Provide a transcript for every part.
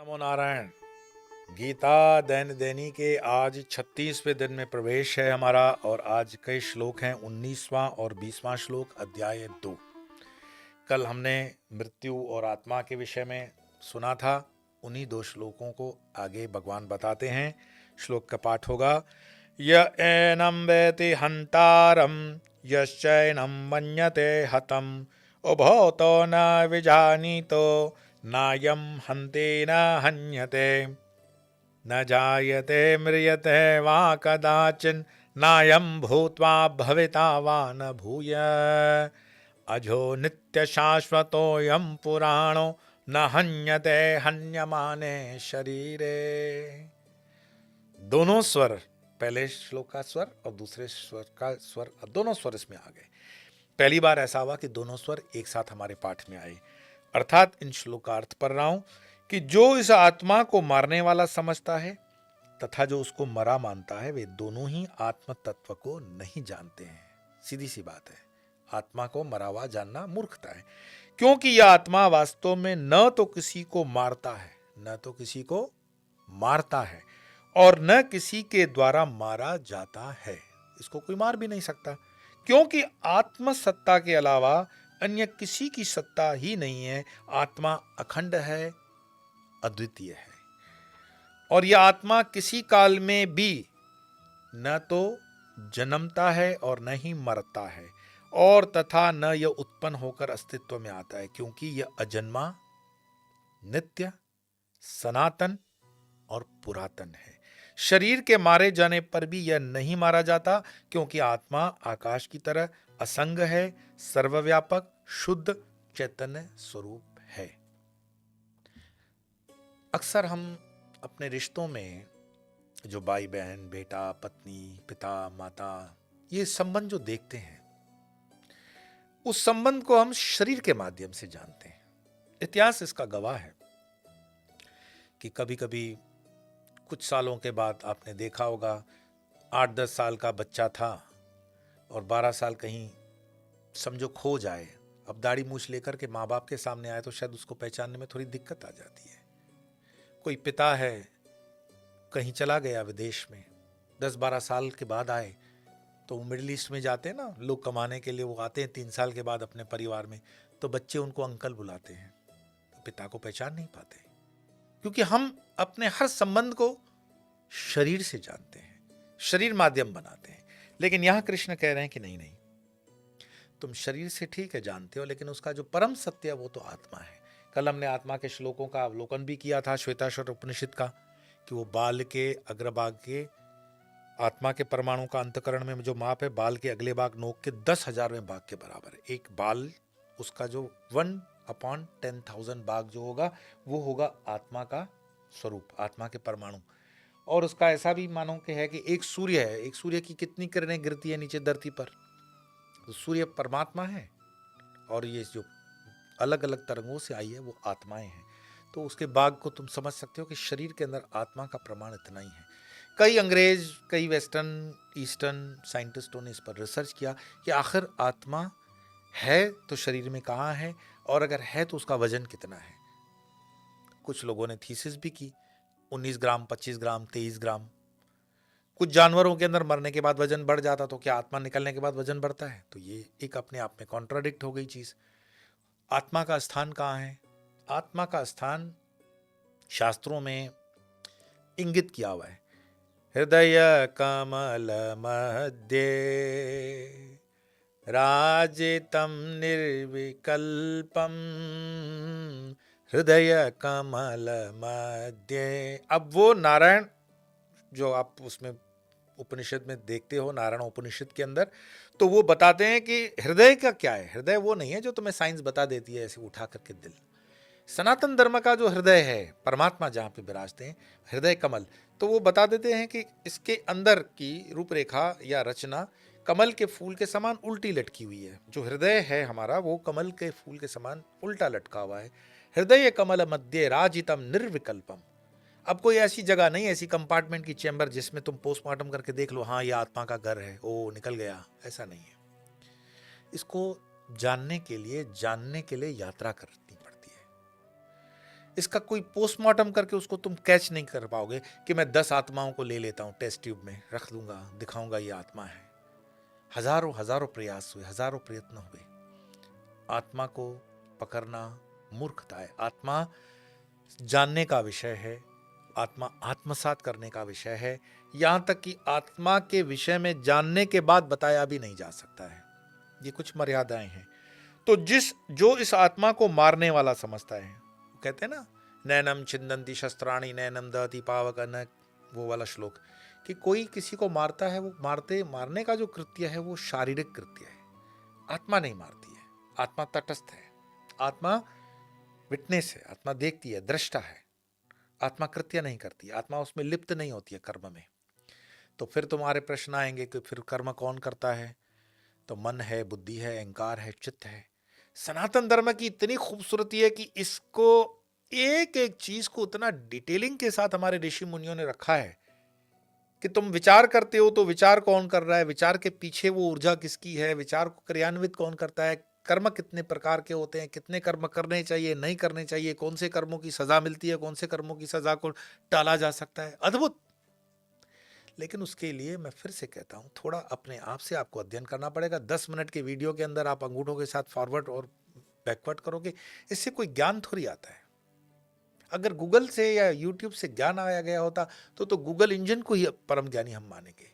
नमो Narayan. Gita then दैनी के आज 36वें दिन में प्रवेश है हमारा और आज कई श्लोक हैं 19वां और 20वां श्लोक अध्याय 2। कल हमने मृत्यु और आत्मा के विषय में सुना था। उन्हीं 2 श्लोकों को आगे भगवान बताते हैं। श्लोक का पाठ होगा। य एनं वेति हन्तारं यश्चैनं मन्यते हतम् उभौ तो न विजानीतो नायं हन्ति न हन्यते न जायते म्रियते वा कदाचिन् नायं भूत्वा भविता वा न भूय अजो नित्य शाश्वतोऽयं पुराणो न हन्यते हन्यमाने शरीरे। दोनों स्वर, पहले श्लोक का स्वर और दूसरे स्वर का स्वर, दोनों स्वर इसमें आ गए। पहली बार ऐसा हुआ कि दोनों स्वर एक साथ हमारे पाठ में आए। अर्थात इन श्लोक का अर्थ पढ़ रहा हूं कि जो इस आत्मा को मारने वाला समझता है तथा जो उसको मरा मानता है, वे दोनों ही आत्म तत्व को नहीं जानते हैं। सीधी सी बात है, आत्मा को मरा हुआ जानना मूर्खता है, क्योंकि यह आत्मा वास्तव में न तो किसी को मारता है, न तो किसी को मारता है और न किसी के द्वारा मारा जाता है। इसको कोई मार भी नहीं सकता, क्योंकि आत्म सत्ता के अलावा अन्य किसी की सत्ता ही नहीं है। आत्मा अखंड है, अद्वितीय है और यह आत्मा किसी काल में भी न तो जन्मता है और न ही मरता है और तथा न यह उत्पन्न होकर अस्तित्व में आता है, क्योंकि यह अजन्मा, नित्य, सनातन और पुरातन है। शरीर के मारे जाने पर भी यह नहीं मारा जाता, क्योंकि आत्मा आकाश की तरह असंग है, सर्वव्यापक, शुद्ध चैतन्य स्वरूप है। अक्सर हम अपने रिश्तों में जो भाई बहन, बेटा, पत्नी, पिता, माता, ये संबंध जो देखते हैं, उस संबंध को हम शरीर के माध्यम से जानते हैं। इतिहास इसका गवाह है कि कभी कभी कुछ सालों के बाद आपने देखा होगा 8-10 साल का बच्चा था और 12 साल कहीं समझो खो जाए। अब दाढ़ी मूछ लेकर के माँ बाप के सामने आए तो शायद उसको पहचानने में थोड़ी दिक्कत आ जाती है। कोई पिता है, कहीं चला गया विदेश में, 10-12 साल के बाद आए तो वो मिडिल ईस्ट में जाते हैं ना लोग कमाने के लिए, वो आते हैं 3 साल के बाद अपने परिवार में, तो बच्चे उनको अंकल बुलाते हैं, तो पिता को पहचान नहीं पाते, क्योंकि हम अपने हर संबंध को शरीर से जानते हैं, शरीर माध्यम बनाते हैं। लेकिन यहां कृष्ण कह रहे हैं कि नहीं नहीं, तुम शरीर से ठीक है जानते हो, लेकिन उसका जो परम सत्य है वो तो आत्मा है। कल हमने आत्मा के श्लोकों का अवलोकन भी किया था, श्वेताश्वर उपनिषद का, कि वो बाल के अग्रभाग के आत्मा के परमाणु का अंतकरण में जो माप है, बाल के अगले भाग नोक के 10,000वें भाग के बराबर है। एक बाल, उसका जो 1/10,000 भाग जो होगा वो होगा आत्मा का स्वरूप, आत्मा के परमाणु। और उसका ऐसा भी मानो कि है कि एक सूर्य है, एक सूर्य की कितनी किरणें गिरती है नीचे धरती पर, तो सूर्य परमात्मा है और ये जो अलग अलग तरंगों से आई है वो आत्माएं हैं। तो उसके भाग को तुम समझ सकते हो कि शरीर के अंदर आत्मा का प्रमाण इतना ही है। कई अंग्रेज, कई वेस्टर्न, ईस्टर्न साइंटिस्टों ने इस पर रिसर्च किया कि आखिर आत्मा है तो शरीर में कहाँ है, और अगर है तो उसका वजन कितना है। कुछ लोगों ने थीसिस भी की, 19 ग्राम, 25 ग्राम, 23 ग्राम। कुछ जानवरों के अंदर मरने के बाद वजन बढ़ जाता, तो क्या आत्मा निकलने के बाद वजन बढ़ता है? तो ये एक अपने आप में कॉन्ट्राडिक्ट हो गई चीज। आत्मा का स्थान कहाँ है? आत्मा का स्थान शास्त्रों में इंगित किया हुआ है। हृदय कमल मध्य राजितम निर्विकल्पम हृदय कमल मध्य। अब वो नारायण जो आप उसमें उपनिषद में देखते हो, नारायण उपनिषद के अंदर, तो वो बताते हैं कि हृदय का क्या है। हृदय वो नहीं है जो तुम्हें साइंस बता देती है ऐसे उठा करके दिल। सनातन धर्म का जो हृदय है, परमात्मा जहाँ पे विराजते हैं, हृदय कमल, तो वो बता देते हैं कि इसके अंदर की रूपरेखा या रचना कमल के फूल के समान उल्टी लटकी हुई है। जो हृदय है हमारा वो कमल के फूल के समान उल्टा लटका हुआ है। हृदय कमल मध्य राजितम निर्विकल्पम। अब कोई ऐसी जगह नहीं, ऐसी कंपार्टमेंट की चैम्बर जिसमें तुम पोस्टमार्टम करके देख लो, हाँ ये आत्मा का घर है, ओ निकल गया, ऐसा नहीं है। इसको जानने के लिए यात्रा करनी पड़ती है। इसका कोई पोस्टमार्टम करके उसको तुम कैच नहीं कर पाओगे कि मैं 10 आत्माओं को ले लेता हूँ टेस्ट ट्यूब में रख दूंगा, दिखाऊंगा ये आत्मा है। हजारों हजारों प्रयास हुए, हजारों प्रयत्न हुए, आत्मा को पकड़ना मूर्खता है। आत्मा जानने का विषय है, आत्मा आत्मसात करने का विषय है। यहां तक कि आत्मा के विषय में जानने के बाद बताया भी नहीं जा सकता है, ये कुछ मर्यादाएं हैं। तो जो इस आत्मा को मारने वाला समझता है, कहते हैं ना, नैनम छिंदंती शस्त्राणी नैनम दहति पावक अनक, वो वाला श्लोक, कि कोई किसी को मारता है, वो मारने का जो कृत्य है वो शारीरिक कृत्य है, आत्मा नहीं मारती है। आत्मा तटस्थ है, आत्मा विटनेस है, आत्मा देखती है, दृष्टा है। आत्मा कृत्य नहीं करती, आत्मा उसमें लिप्त नहीं होती है कर्म में। तो फिर तुम्हारे प्रश्न आएंगे कि फिर कर्म कौन करता है? तो मन है, बुद्धि है, अहंकार है, चित्त है। सनातन धर्म की इतनी खूबसूरती है कि इसको एक एक चीज को उतना डिटेलिंग के साथ हमारे ऋषि मुनियों ने रखा है कि तुम विचार करते हो तो विचार कौन कर रहा है, विचार के पीछे वो ऊर्जा किसकी है, विचार को क्रियान्वित कौन करता है, कर्म कितने प्रकार के होते हैं, कितने कर्म करने चाहिए, नहीं करने चाहिए, कौन से कर्मों की सजा मिलती है, कौन से कर्मों की सजा को टाला जा सकता है। अद्भुत। लेकिन उसके लिए मैं फिर से कहता हूं, थोड़ा अपने आप से आपको अध्ययन करना पड़ेगा। 10 मिनट के वीडियो के अंदर आप अंगूठों के साथ फॉरवर्ड और बैकवर्ड करोगे, इससे कोई ज्ञान थोड़ी आता है। अगर गूगल से या यूट्यूब से ज्ञान आया गया होता तो गूगल इंजन को ही परम ज्ञानी हम मानेंगे।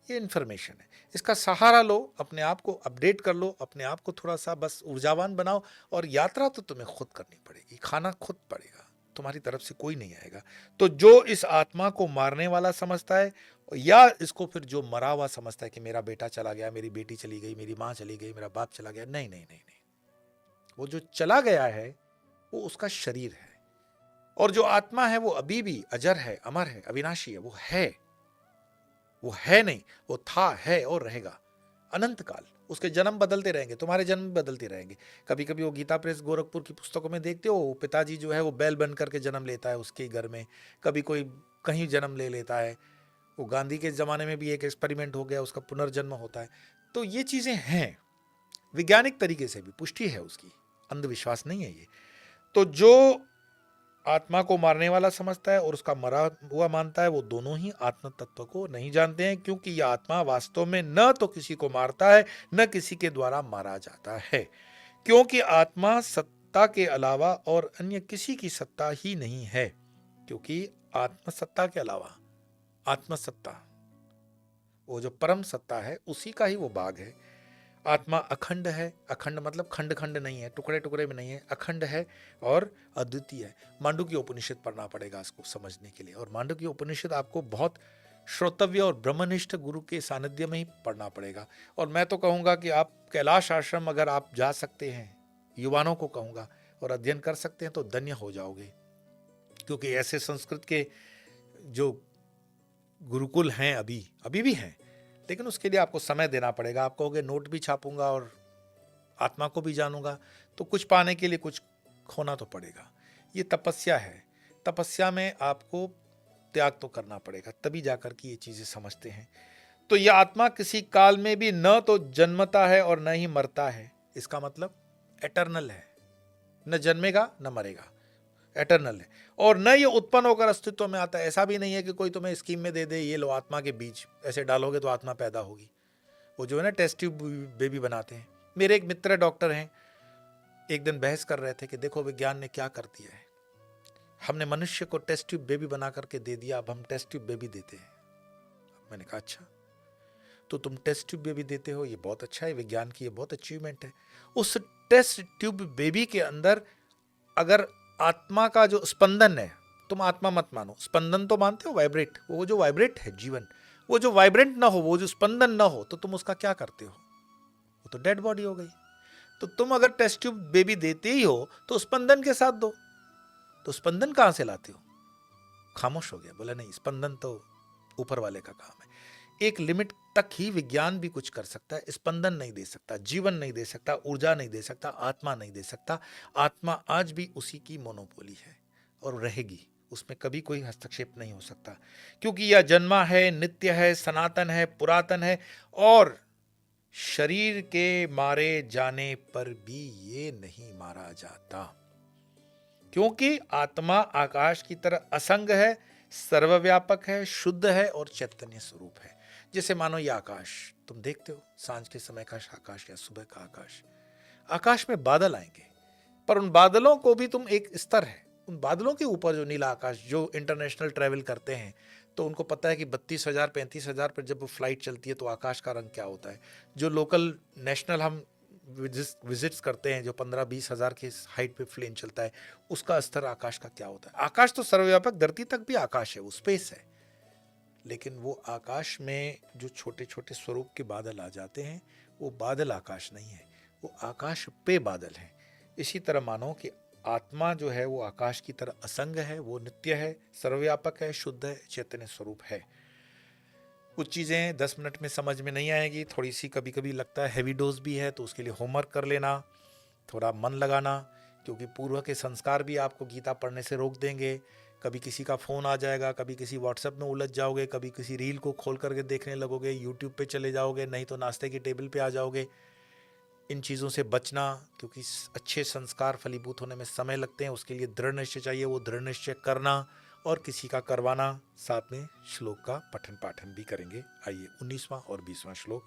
ये इन्फॉर्मेशन है, इसका सहारा लो, अपने आप को अपडेट कर लो, अपने आप को थोड़ा सा बस ऊर्जावान बनाओ। और यात्रा तो तुम्हें खुद करनी पड़ेगी, खाना खुद पड़ेगा, तुम्हारी तरफ से कोई नहीं आएगा। तो जो इस आत्मा को मारने वाला समझता है, या इसको फिर जो मरा हुआ समझता है कि मेरा बेटा चला गया, मेरी बेटी चली गई, मेरी माँ चली गई, मेरा बाप चला गया, नहीं नहीं नहीं नहीं, वो जो चला गया है वो उसका शरीर है। और जो आत्मा है वो अभी भी अजर है, अमर है, अविनाशी है। वो है नहीं, वो था, है और रहेगा अनंत काल। उसके जन्म बदलते रहेंगे, तुम्हारे जन्म बदलते रहेंगे। कभी कभी वो गीता प्रेस गोरखपुर की पुस्तकों में देखते हो, पिताजी जो है वो बैल बन करके जन्म लेता है उसके घर में, कभी कोई कहीं जन्म ले लेता है। वो गांधी के जमाने में भी एक एक्सपेरिमेंट हो गया, उसका पुनर्जन्म होता है। तो ये चीजें हैं, वैज्ञानिक तरीके से भी पुष्टि है उसकी, अंधविश्वास नहीं है ये। तो जो आत्मा को मारने वाला समझता है और उसका मरा हुआ मानता है, वो दोनों ही आत्म तत्व को नहीं जानते हैं, क्योंकि यह आत्मा वास्तव में न तो किसी को मारता है, न किसी के द्वारा मारा जाता है। क्योंकि आत्मा सत्ता के अलावा और अन्य किसी की सत्ता ही नहीं है। क्योंकि आत्मसत्ता के अलावा, आत्मसत्ता वो जो परम सत्ता है उसी का ही वो भाग है। आत्मा अखंड है, अखंड मतलब खंड खंड नहीं है, टुकड़े टुकड़े में नहीं है, अखंड है और अद्वितीय है। मांडुक्य उपनिषद पढ़ना पड़ेगा इसको समझने के लिए, और मांडुक्य उपनिषद आपको बहुत श्रोतव्य और ब्रह्मनिष्ठ गुरु के सानिध्य में ही पढ़ना पड़ेगा। और मैं तो कहूँगा कि आप कैलाश आश्रम अगर आप जा सकते हैं, युवाओं को कहूँगा, और अध्ययन कर सकते हैं तो धन्य हो जाओगे। क्योंकि ऐसे संस्कृत के जो गुरुकुल हैं अभी भी हैं, लेकिन उसके लिए आपको समय देना पड़ेगा। आप कहोगे नोट भी छापूंगा और आत्मा को भी जानूंगा, तो कुछ पाने के लिए कुछ खोना तो पड़ेगा। ये तपस्या है, तपस्या में आपको त्याग तो करना पड़ेगा, तभी जाकर के ये चीजें समझते हैं। तो यह आत्मा किसी काल में भी न तो जन्मता है और न ही मरता है। इसका मतलब एटर्नल है, न जन्मेगा न मरेगा, एटर्नल है। और न ये उत्पन्न होकर अस्तित्व में आता है। ऐसा भी नहीं है कि कोई तुम्हें स्कीम में दे दे, ये लो आत्मा के बीज ऐसे डालोगे तो आत्मा पैदा होगी। वो जो है ना टेस्ट ट्यूब बेबी बनाते हैं। मेरे एक मित्र डॉक्टर हैं, एक दिन बहस कर रहे थे कि देखो विज्ञान ने क्या कर दिया है, हमने मनुष्य को टेस्ट ट्यूब बेबी बना करके दे दिया, अब हम टेस्ट ट्यूब बेबी देते हैं। मैंने कहा अच्छा, तो तुम टेस्ट ट्यूब बेबी देते हो, ये बहुत अच्छा है, विज्ञान की ये बहुत अचीवमेंट है। उस टेस्ट ट्यूब बेबी के अंदर अगर आत्मा का जो स्पंदन है, तुम आत्मा मत मानो, स्पंदन तो मानते हो, वाइब्रेट, वो जो वाइब्रेट है जीवन, वो जो वाइब्रेंट ना हो, वो जो स्पंदन ना हो, तो तुम उसका क्या करते हो? वो तो डेड बॉडी हो गई। तो तुम अगर टेस्ट ट्यूब बेबी देते ही हो तो स्पंदन के साथ दो। तो स्पंदन कहां से लाते हो? खामोश हो गया, बोला नहीं, स्पंदन तो ऊपर वाले का काम है। एक लिमिट तक ही विज्ञान भी कुछ कर सकता है, स्पंदन नहीं दे सकता, जीवन नहीं दे सकता, ऊर्जा नहीं दे सकता, आत्मा नहीं दे सकता। आत्मा आज भी उसी की मोनोपोली है और रहेगी, उसमें कभी कोई हस्तक्षेप नहीं हो सकता। क्योंकि यह जन्मा है, नित्य है, सनातन है, पुरातन है, और शरीर के मारे जाने पर भी ये नहीं मारा जाता। क्योंकि आत्मा आकाश की तरह असंग है, सर्वव्यापक है, शुद्ध है और चैतन्य स्वरूप है। जैसे मानो ये आकाश तुम देखते हो, सांझ के समय का आकाश या सुबह का आकाश, आकाश में बादल आएंगे, पर उन बादलों को भी तुम एक स्तर है, उन बादलों के ऊपर जो नीला आकाश, जो इंटरनेशनल ट्रैवल करते हैं तो उनको पता है कि 32,000 35,000 पर जब वो फ्लाइट चलती है तो आकाश का रंग क्या होता है। जो लोकल नेशनल हम विजिट्स करते हैं, जो 15-20 हज़ार के हाइट पे प्लेन चलता है, उसका स्तर आकाश का क्या होता है। आकाश तो सर्वव्यापक, धरती तक भी आकाश है, वो स्पेस है, लेकिन वो आकाश में जो छोटे छोटे स्वरूप के बादल आ जाते हैं, वो बादल आकाश नहीं है, वो आकाश पे बादल हैं। इसी तरह मानो कि आत्मा जो है वो आकाश की तरह असंग है, वो नित्य है, सर्वव्यापक है, शुद्ध है, चैतन्य स्वरूप है। कुछ चीज़ें 10 मिनट में समझ में नहीं आएगी, थोड़ी सी कभी कभी लगता है हैवी डोज भी है, तो उसके लिए होमवर्क कर लेना, थोड़ा मन लगाना, क्योंकि पूर्व के संस्कार भी आपको गीता पढ़ने से रोक देंगे। कभी किसी का फ़ोन आ जाएगा, कभी किसी व्हाट्सएप में उलझ जाओगे, कभी किसी रील को खोल करके देखने लगोगे, यूट्यूब पे चले जाओगे, नहीं तो नाश्ते की टेबल पे आ जाओगे। इन चीज़ों से बचना, क्योंकि अच्छे संस्कार फलीभूत होने में समय लगते हैं, उसके लिए दृढ़ निश्चय चाहिए, वो दृढ़ निश्चय करना और किसी का करवाना। साथ में श्लोक का पठन पाठन भी करेंगे। आइए 19वां और 20वां श्लोक।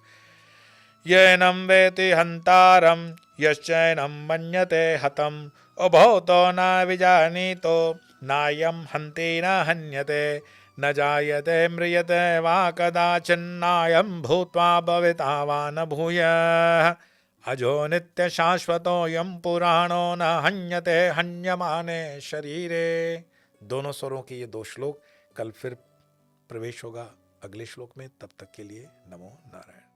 येनं वेति हन्तारं यश्चैनं मन्यते हतम् उभौतो न विजानीतो नायं हन्ति न हन्यते न जायते म्रियते वा कदाचिन्नायं भूत्वा भविता वा न भूयः अजो नित्य शाश्वतोऽयं पुराणो न हन्यते हन्यमाने शरीरे। दोनों स्वरों के ये 2 श्लोक, कल फिर प्रवेश होगा अगले श्लोक में। तब तक के लिए नमो नारायण।